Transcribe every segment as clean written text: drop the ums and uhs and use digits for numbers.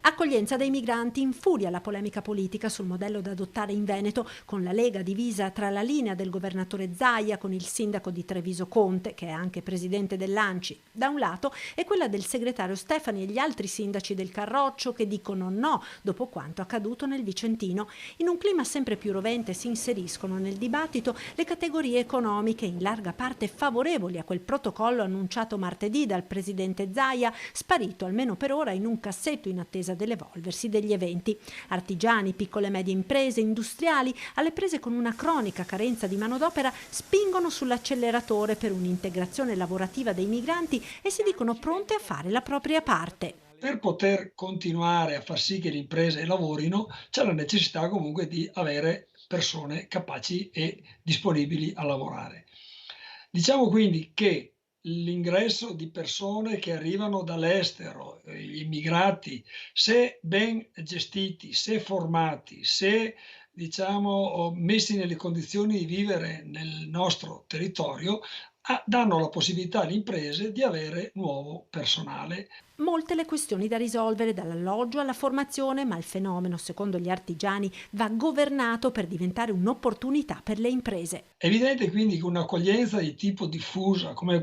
Accoglienza dei migranti infuria la polemica politica sul modello da adottare in Veneto, con la Lega divisa tra la linea del governatore Zaia con il sindaco di Treviso Conte, che è anche presidente dell'ANCI, da un lato, e quella del segretario Stefani e gli altri sindaci del Carroccio che dicono no dopo quanto accaduto nel Vicentino. In un clima sempre più rovente si inseriscono nel dibattito le categorie economiche in larga parte favorevoli a quel protocollo annunciato martedì dal presidente Zaia, sparito almeno per ora in un cassetto in attesa dell'evolversi degli eventi. Artigiani, piccole e medie imprese, industriali, alle prese con una cronica carenza di manodopera, spingono sull'acceleratore per un'integrazione lavorativa dei migranti e si dicono pronte a fare la propria parte. Per poter continuare a far sì che le imprese lavorino, c'è la necessità comunque di avere persone capaci e disponibili a lavorare. Diciamo quindi che l'ingresso di persone che arrivano dall'estero, gli immigrati, se ben gestiti, se formati, se diciamo messi nelle condizioni di vivere nel nostro territorio, danno la possibilità alle imprese di avere nuovo personale. Molte le questioni da risolvere, dall'alloggio alla formazione, ma il fenomeno, secondo gli artigiani, va governato per diventare un'opportunità per le imprese. È evidente quindi che un'accoglienza di tipo diffusa, come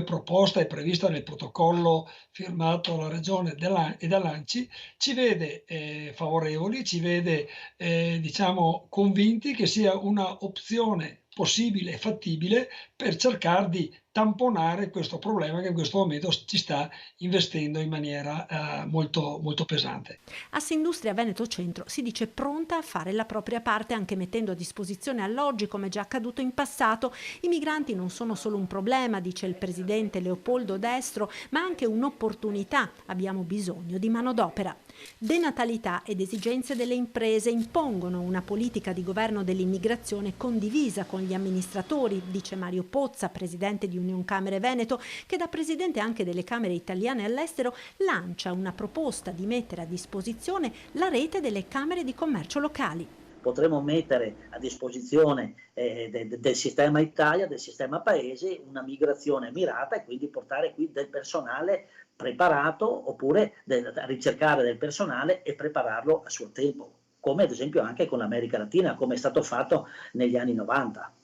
proposta e prevista nel protocollo firmato dalla Regione e dall'ANCI, ci vede favorevoli, ci vede diciamo convinti che sia una opzione possibile e fattibile per cercare di tamponare questo problema che in questo momento ci sta investendo in maniera molto, molto pesante. Assindustria Veneto Centro si dice pronta a fare la propria parte anche mettendo a disposizione alloggi, come già accaduto in passato. I migranti non sono solo un problema, dice il presidente Leopoldo Destro, ma anche un'opportunità. Abbiamo bisogno di manodopera. Denatalità ed esigenze delle imprese impongono una politica di governo dell'immigrazione condivisa con gli amministratori, dice Mario Pozza, presidente di Union Camere Veneto, che da presidente anche delle Camere italiane all'estero lancia una proposta di mettere a disposizione la rete delle Camere di commercio locali. Potremo mettere a disposizione del sistema Italia, del sistema Paese, una migrazione mirata e quindi portare qui del personale preparato oppure ricercare del personale e prepararlo a suo tempo, come ad esempio anche con l'America Latina, come è stato fatto negli anni 90.